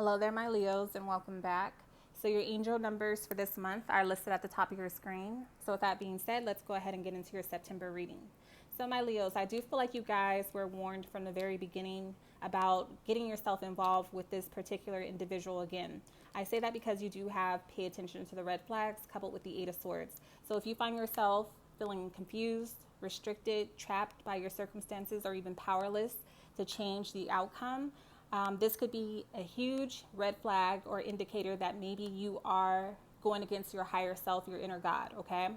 Hello there, my Leos, and welcome back. So your angel numbers for this month are listed at the top of your screen. So with that being said, let's go ahead and get into your September reading. So my Leos, I do feel like you guys were warned from the very beginning about getting yourself involved with this particular individual again. I say that because you do have pay attention to the red flags coupled with the Eight of Swords. So if you find yourself feeling confused, restricted, trapped by your circumstances, or even powerless to change the outcome, this could be a huge red flag or indicator that maybe you are going against your higher self, your inner God. Okay,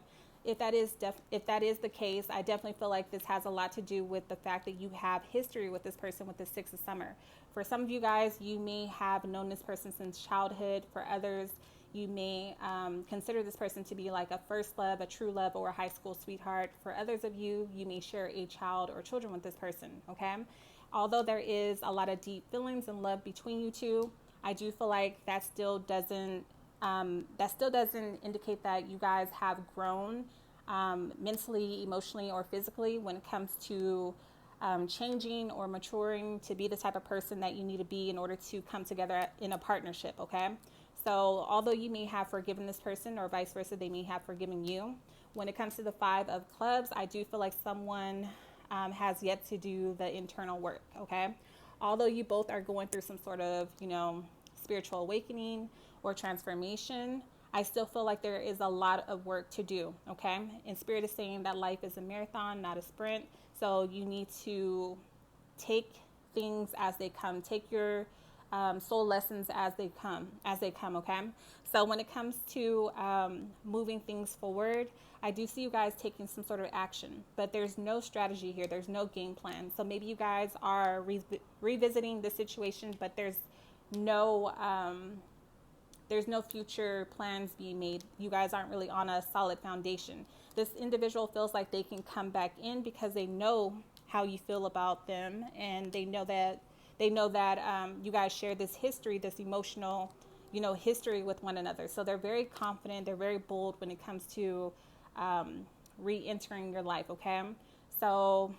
if that is the case, I definitely feel like this has a lot to do with the fact that you have history with this person with the Six of Summer. For some of you guys, you may have known this person since childhood. For others, you may consider this person to be like a first love, a true love, or a high school sweetheart. For others of you, you may share a child or children with this person. Okay. Although there is a lot of deep feelings and love between you two, I do feel like that still doesn't indicate that you guys have grown mentally, emotionally, or physically when it comes to changing or maturing to be the type of person that you need to be in order to come together in a partnership. Okay, so although you may have forgiven this person or vice versa, they may have forgiven you. When it comes to the Five of Clubs, I do feel like someone has yet to do the internal work. Okay, although you both are going through some sort of spiritual awakening or transformation, I still feel like there is a lot of work to do. Okay, and Spirit is saying that life is a marathon, not a sprint. So you need to take things as they come. Take your soul lessons as they come. Okay. So when it comes to moving things forward, I do see you guys taking some sort of action, but there's no strategy here. There's no game plan. So maybe you guys are revisiting the situation, but there's no future plans being made. You guys aren't really on a solid foundation. This individual feels like they can come back in because they know how you feel about them, and they know that you guys share this history, this emotional, history with one another. So they're very confident. They're very bold when it comes to re-entering your life. Okay, so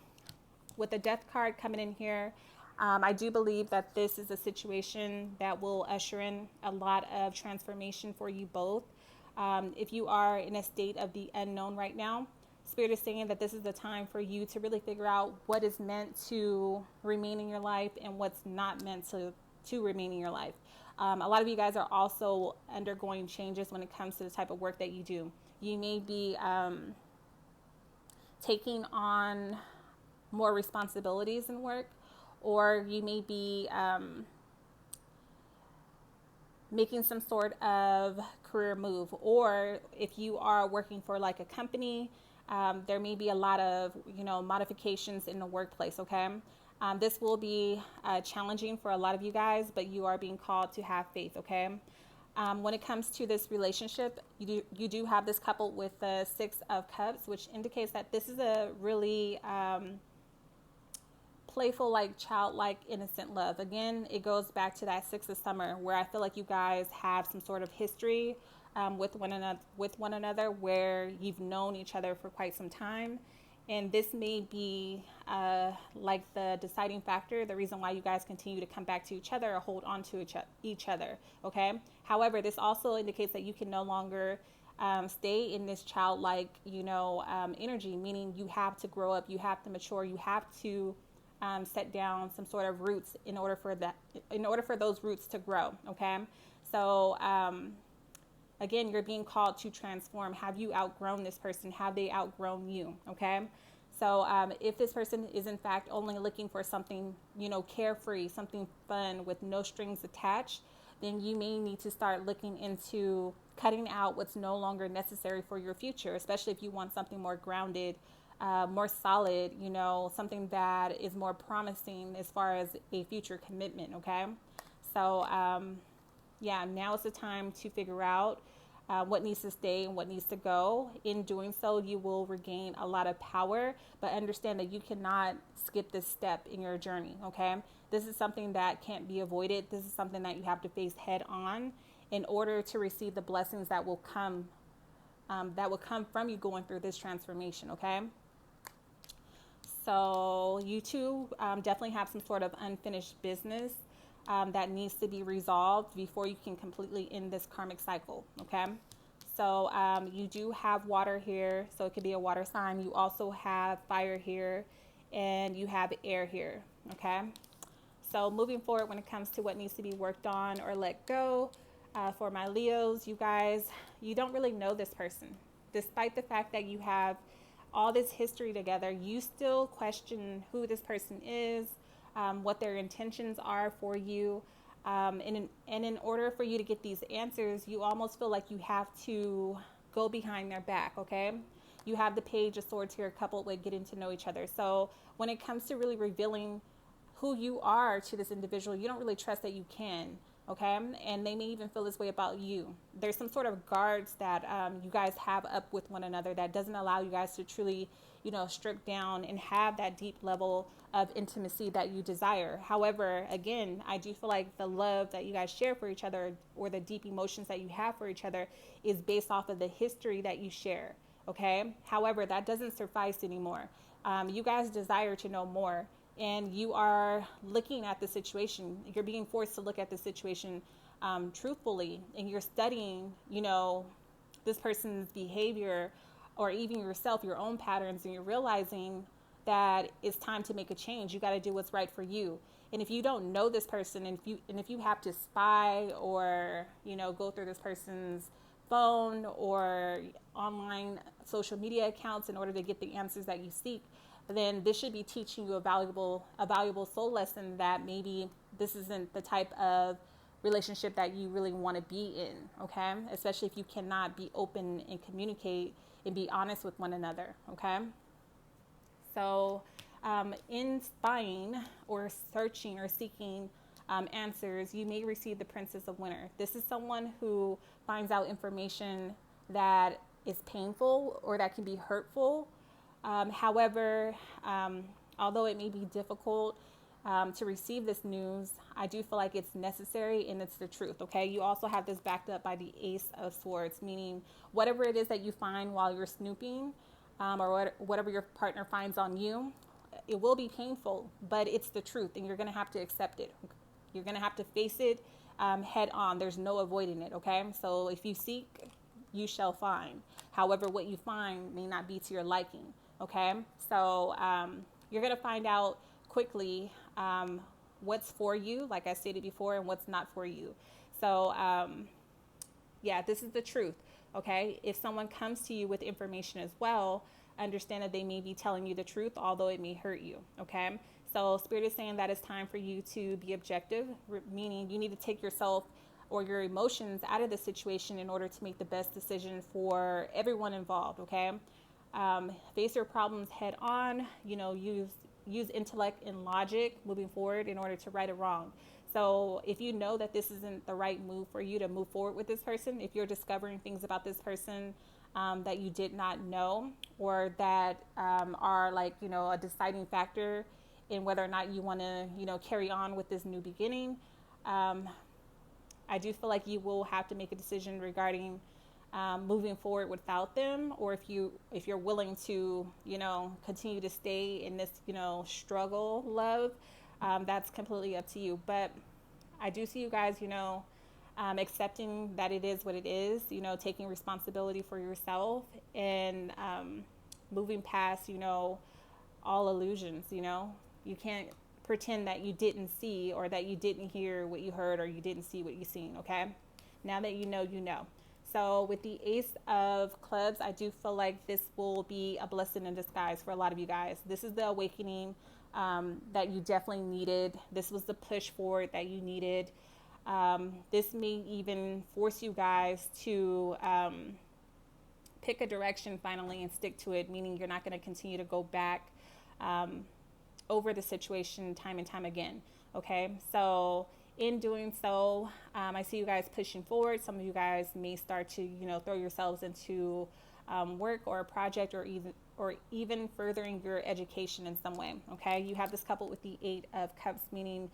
with the Death card coming in here, I do believe that this is a situation that will usher in a lot of transformation for you both. If you are in a state of the unknown right now, Spirit is saying that this is the time for you to really figure out what is meant to remain in your life and what's not meant to remain in your life. A lot of you guys are also undergoing changes when it comes to the type of work that you do. You may be taking on more responsibilities in work, or you may be making some sort of career move. Or if you are working for like a company, there may be a lot of modifications in the workplace. Okay, this will be challenging for a lot of you guys, but you are being called to have faith. Okay, when it comes to this relationship, you do have this couple with the Six of Cups, which indicates that this is a really playful, like childlike, innocent love. Again, it goes back to that Six of Summer, where I feel like you guys have some sort of history with one another, where you've known each other for quite some time, and this may be like the deciding factor, the reason why you guys continue to come back to each other or hold on to each other. Okay. However, this also indicates that you can no longer stay in this childlike, energy, meaning you have to grow up, you have to mature, you have to set down some sort of roots in order for those roots to grow. Okay, so again, you're being called to transform. Have you outgrown this person? Have they outgrown you? Okay, so if this person is in fact only looking for something carefree, something fun with no strings attached, then you may need to start looking into cutting out what's no longer necessary for your future, especially if you want something more grounded, more solid, something that is more promising as far as a future commitment. Okay, so now is the time to figure out what needs to stay and what needs to go. In doing so, you will regain a lot of power, but understand that you cannot skip this step in your journey. Okay, this is something that can't be avoided. This is something that you have to face head on in order to receive the blessings that will come from you going through this transformation. Okay, so you two definitely have some sort of unfinished business that needs to be resolved before you can completely end this karmic cycle, okay? So you do have water here, so it could be a water sign. You also have fire here, and you have air here, okay? So moving forward, when it comes to what needs to be worked on or let go, for my Leos, you guys, you don't really know this person. Despite the fact that you have all this history together, you still question who this person is, what their intentions are for you. And in order for you to get these answers, you almost feel like you have to go behind their back, okay? You have the Page of Swords here coupled with getting to know each other. So when it comes to really revealing who you are to this individual, you don't really trust that you can, okay? And they may even feel this way about you. There's some sort of guards that you guys have up with one another that doesn't allow you guys to truly, strip down and have that deep level of intimacy that you desire. However, again, I do feel like the love that you guys share for each other, or the deep emotions that you have for each other, is based off of the history that you share, okay? However, that doesn't suffice anymore. You guys desire to know more, and you are looking at the situation. You're being forced to look at the situation truthfully, and you're studying, this person's behavior, or even yourself, your own patterns, and you're realizing that it's time to make a change. You got to do what's right for you. And if you don't know this person, and if you have to spy or go through this person's phone or online social media accounts in order to get the answers that you seek, then this should be teaching you a valuable soul lesson that maybe this isn't the type of relationship that you really want to be in, okay? Especially if you cannot be open and communicate and be honest with one another, okay? So in spying or searching or seeking answers, you may receive the Princess of Winter. This is someone who finds out information that is painful or that can be hurtful. However, although it may be difficult to receive this news, I do feel like it's necessary and it's the truth, okay? You also have this backed up by the Ace of Swords, meaning whatever it is that you find while you're snooping, or whatever your partner finds on you, it will be painful, but it's the truth, and you're going to have to accept it. You're going to have to face it head on. There's no avoiding it, okay? So if you seek, you shall find. However, what you find may not be to your liking, okay? So you're going to find out quickly what's for you, like I stated before, and what's not for you. So yeah, this is the truth, okay? If someone comes to you with information as well, understand that they may be telling you the truth, although it may hurt you, okay? So Spirit is saying that it's time for you to be objective, meaning you need to take yourself or your emotions out of the situation in order to make the best decision for everyone involved, okay? Face your problems head on, use intellect and logic moving forward in order to right a wrong. So if you know that this isn't the right move for you to move forward with this person, if you're discovering things about this person that you did not know, or that are like, a deciding factor in whether or not you want to, carry on with this new beginning, I do feel like you will have to make a decision regarding moving forward without them, or if you're willing to, continue to stay in this, struggle love, that's completely up to you. But I do see you guys, accepting that it is what it is, taking responsibility for yourself, and moving past, all illusions. You can't pretend that you didn't see, or that you didn't hear what you heard, or you didn't see what you seen, okay? Now that you know, you know. So with the Ace of Clubs, I do feel like this will be a blessing in disguise for a lot of you guys. This is the awakening that you definitely needed. This was the push forward that you needed. This may even force you guys to pick a direction finally and stick to it, meaning you're not going to continue to go back over the situation time and time again, okay? So in doing so, I see you guys pushing forward. Some of you guys may start to, throw yourselves into work or a project, or even furthering your education in some way, okay? You have this coupled with the Eight of Cups, meaning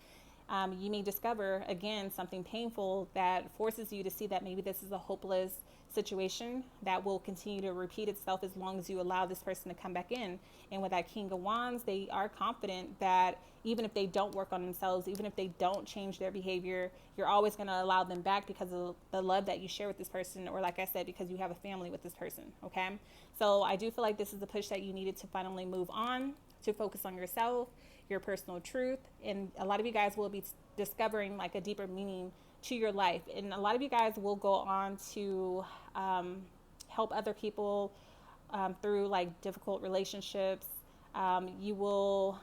You may discover, again, something painful that forces you to see that maybe this is a hopeless situation that will continue to repeat itself as long as you allow this person to come back in. And with that King of Wands, they are confident that even if they don't work on themselves, even if they don't change their behavior, you're always going to allow them back because of the love that you share with this person, or like I said, because you have a family with this person. Okay, so I do feel like this is the push that you needed to finally move on, to focus on yourself, your personal truth. And a lot of you guys will be discovering like a deeper meaning to your life, and a lot of you guys will go on to help other people through like difficult relationships. You will,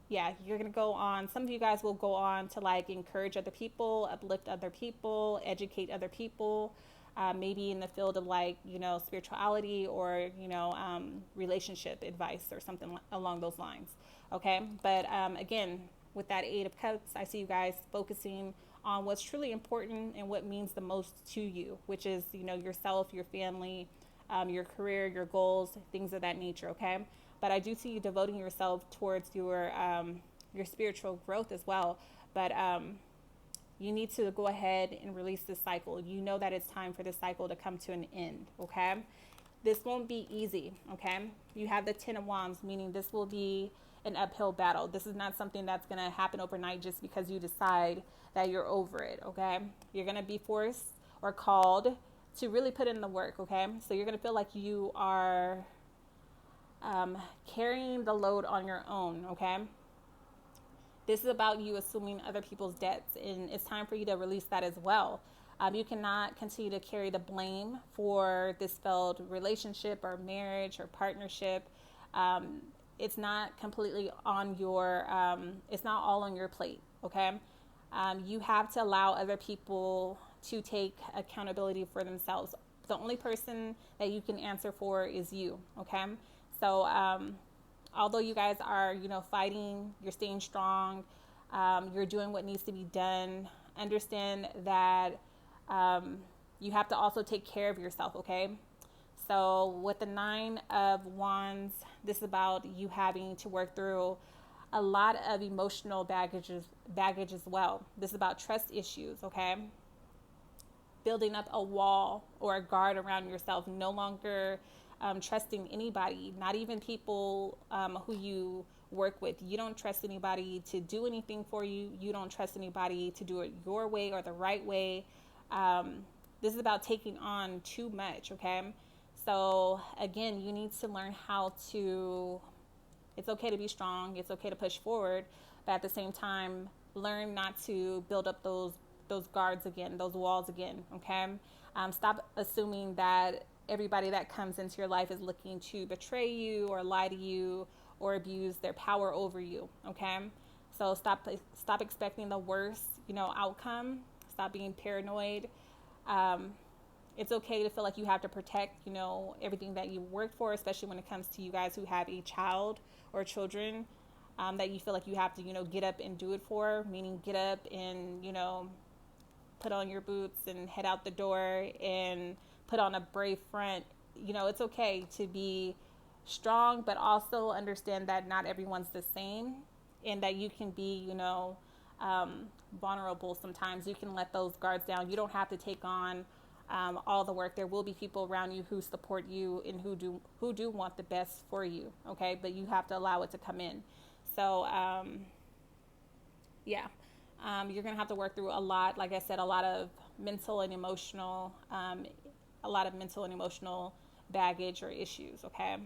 yeah, you're going to go on, some of you guys will go on to like encourage other people, uplift other people, educate other people, maybe in the field of like, you know, spirituality, or, you know, relationship advice or something along those lines. Okay. But again, with that Eight of Cups, I see you guys focusing on what's truly important and what means the most to you, which is, you know, yourself, your family, your career, your goals, things of that nature. Okay. But I do see you devoting yourself towards your spiritual growth as well. But you need to go ahead and release this cycle. You know that it's time for this cycle to come to an end. Okay. This won't be easy. Okay. You have the Ten of Wands, meaning this will be an uphill battle. This is not something that's going to happen overnight just because you decide that you're over it. Okay. You're going to be forced or called to really put in the work. Okay. So you're going to feel like you are carrying the load on your own. Okay. This is about you assuming other people's debts, and it's time for you to release that as well. You cannot continue to carry the blame for this failed relationship or marriage or partnership. It's not completely on your, it's not all on your plate. Okay. You have to allow other people to take accountability for themselves. The only person that you can answer for is you. Okay. So, although you guys are, you know, fighting, you're staying strong, you're doing what needs to be done, understand that you have to also take care of yourself, okay? So with the Nine of Wands, this is about you having to work through a lot of emotional baggage as well. This is about trust issues, okay? Building up a wall or a guard around yourself, no longer trusting anybody, not even people who you work with. You don't trust anybody to do anything for you. You don't trust anybody to do it your way or the right way. This is about taking on too much, okay? So again, you need to learn how to, it's okay to be strong. It's okay to push forward, but at the same time, learn not to build up those guards again, those walls again, okay? Stop assuming that everybody that comes into your life is looking to betray you or lie to you or abuse their power over you. Okay. So stop expecting the worst, you know, outcome. Stop being paranoid. It's okay to feel like you have to protect, you know, everything that you worked for, especially when it comes to you guys who have a child or children, that you feel like you have to, you know, get up and do it for, meaning get up and, you know, put on your boots and head out the door and put on a brave front. You know, it's okay to be strong, but also understand that not everyone's the same, and that you can be, you know, vulnerable sometimes. You can let those guards down. You don't have to take on all the work. There will be people around you who support you and who do want the best for you. Okay, but you have to allow it to come in. So you're gonna have to work through a lot. Like I said, a lot of mental and emotional baggage or issues. Okay,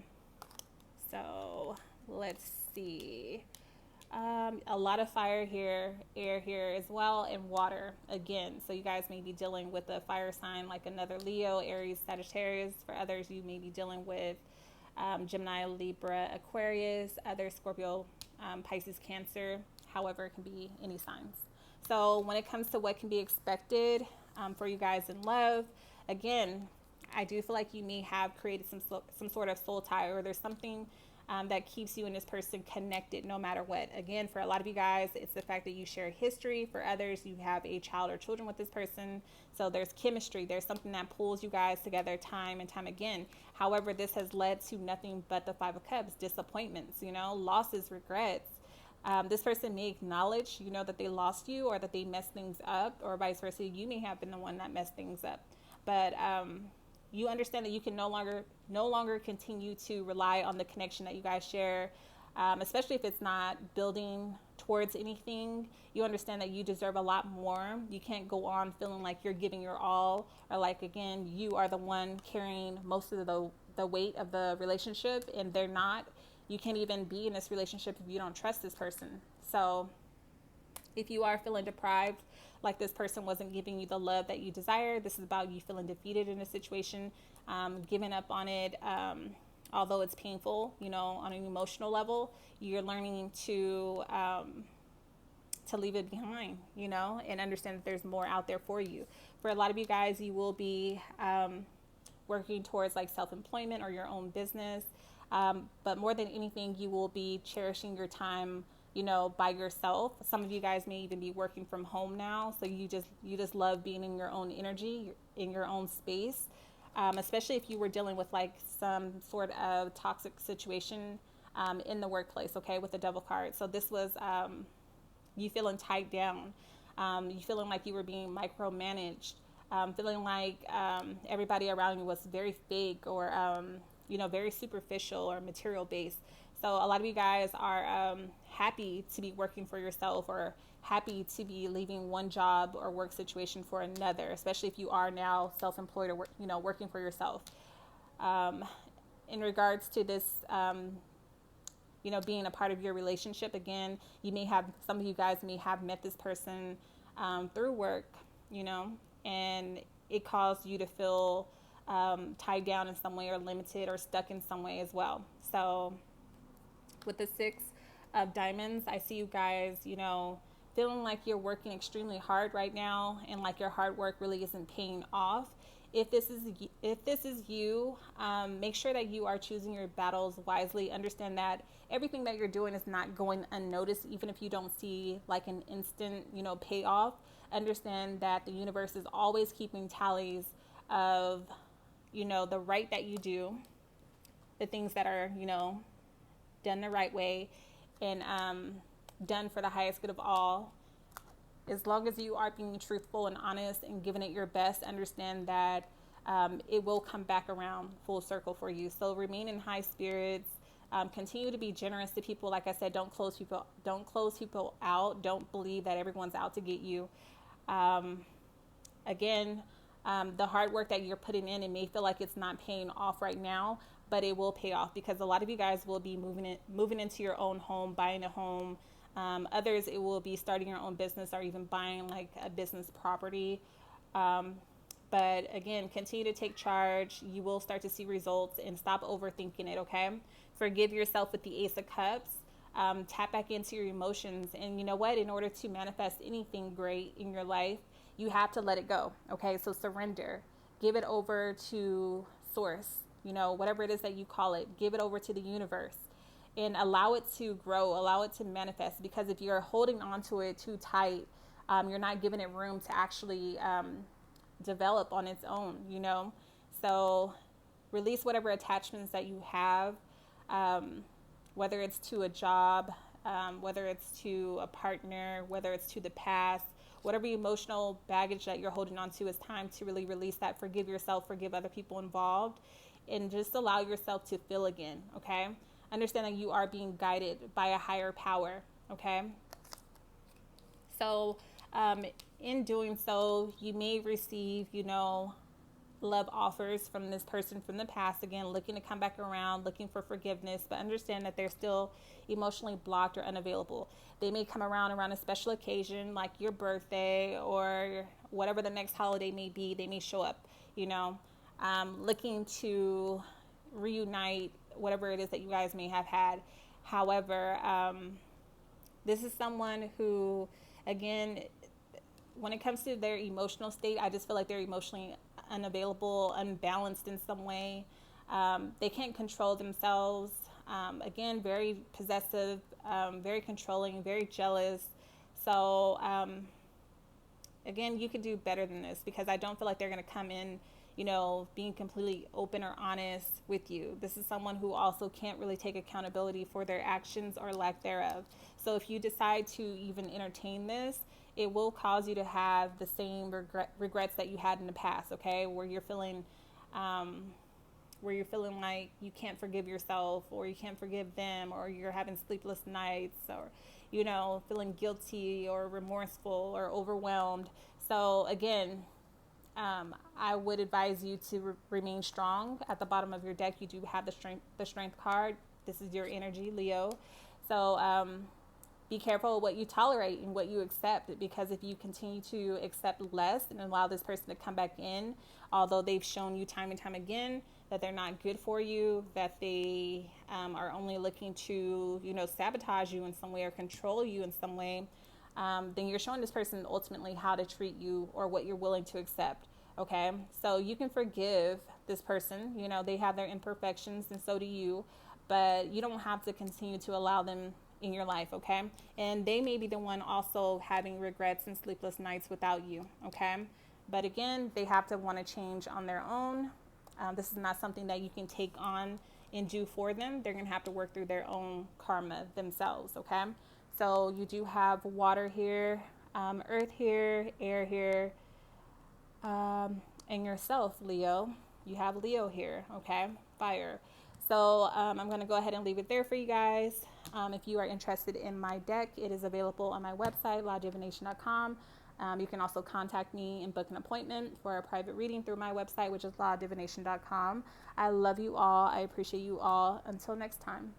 so let's see. A lot of fire here, air here as well, and water again. So you guys may be dealing with a fire sign like another Leo, Aries, Sagittarius. For others, you may be dealing with Gemini, Libra, Aquarius, other Scorpio, Pisces, Cancer. However, it can be any signs. So when it comes to what can be expected for you guys in love, again, I do feel like you may have created some sort of soul tie, or there's something that keeps you and this person connected no matter what. Again, for a lot of you guys, it's the fact that you share history. For others, you have a child or children with this person. So there's chemistry. There's something that pulls you guys together time and time again. However, this has led to nothing but the Five of Cups, disappointments, you know, losses, regrets. This person may acknowledge, that they lost you or that they messed things up, or vice versa. You may have been the one that messed things up, but you understand that you can no longer continue to rely on the connection that you guys share, especially if it's not building towards anything. You understand that you deserve a lot more. You can't go on feeling like you're giving your all, or like, again, you are the one carrying most of the weight of the relationship and they're not. You can't even be in this relationship if you don't trust this person. So if you are feeling deprived, like this person wasn't giving you the love that you desire, this is about you feeling defeated in a situation, giving up on it, although it's painful, on an emotional level. You're learning to leave it behind, and understand that there's more out there for you. For a lot of you guys, you will be working towards like self-employment or your own business. But more than anything, you will be cherishing your time, by yourself. Some of you guys may even be working from home now. So you just love being in your own energy, in your own space. Especially if you were dealing with like some sort of toxic situation in the workplace, okay, with the Devil card. So this was you feeling tied down, you feeling like you were being micromanaged, feeling like everybody around you was very fake or very superficial or material based. So a lot of you guys are happy to be working for yourself, or happy to be leaving one job or work situation for another, especially if you are now self-employed or working for yourself. In regards to this, being a part of your relationship, again, some of you guys may have met this person through work, and it caused you to feel tied down in some way or limited or stuck in some way as well. So with the 6 of Diamonds, I see you guys, feeling like you're working extremely hard right now, and like your hard work really isn't paying off. If this is you, make sure that you are choosing your battles wisely. Understand that everything that you're doing is not going unnoticed, even if you don't see like an instant, payoff. Understand that the universe is always keeping tallies of, the right that you do, the things that are, done the right way, and done for the highest good of all. As long as you are being truthful and honest and giving it your best, understand that it will come back around full circle for you. So remain in high spirits. Continue to be generous to people. Like I said, don't close people out. Don't believe that everyone's out to get you. Again, the hard work that you're putting in, it may feel like it's not paying off right now, but it will pay off, because a lot of you guys will be moving into your own home, buying a home. Others, it will be starting your own business or even buying like a business property. But again, continue to take charge. You will start to see results, and stop overthinking it, okay? Forgive yourself with the Ace of Cups. Tap back into your emotions. And you know what? In order to manifest anything great in your life, you have to let it go, okay? So surrender. Give it over to Source, whatever it is that you call it. Give it over to the universe and allow it to grow, allow it to manifest. Because if you're holding on to it too tight, you're not giving it room to actually develop on its own, So release whatever attachments that you have, whether it's to a job, whether it's to a partner, whether it's to the past. Whatever emotional baggage that you're holding on to, it's time to really release that. Forgive yourself, forgive other people involved, and just allow yourself to feel again, okay? Understand that you are being guided by a higher power, okay? So in doing so, you may receive, love offers from this person from the past, again, looking to come back around, looking for forgiveness, but understand that they're still emotionally blocked or unavailable. They may come around a special occasion like your birthday or whatever the next holiday may be. They may show up, looking to reunite whatever it is that you guys may have had. However, this is someone who, again, when it comes to their emotional state, I just feel like they're emotionally unavailable, unbalanced in some way. They can't control themselves. Again, very possessive, very controlling, very jealous. So, again, you could do better than this, because I don't feel like they're going to come in, being completely open or honest with you. This is someone who also can't really take accountability for their actions or lack thereof. So if you decide to even entertain this, it will cause you to have the same regrets that you had in the past, okay? Where you're feeling like you can't forgive yourself, or you can't forgive them, or you're having sleepless nights, or feeling guilty or remorseful or overwhelmed. So again, I would advise you to remain strong. At the bottom of your deck, you do have the strength card. This is your energy, Leo. So be careful of what you tolerate and what you accept, because if you continue to accept less and allow this person to come back in, although they've shown you time and time again that they're not good for you, that they are only looking to sabotage you in some way or control you in some way, then you're showing this person ultimately how to treat you or what you're willing to accept. Okay, so you can forgive this person. They have their imperfections, and so do you, but you don't have to continue to allow them in your life. Okay, and they may be the one also having regrets and sleepless nights without you. Okay, but again, they have to want to change on their own. This is not something that you can take on and do for them. They're going to have to work through their own karma themselves. Okay, so you do have water here, earth here, air here, and yourself, Leo. You have Leo here, okay? Fire. So I'm going to go ahead and leave it there for you guys. If you are interested in my deck, it is available on my website, Divination.com. You can also contact me and book an appointment for a private reading through my website, which is Divination.com. I love you all. I appreciate you all. Until next time.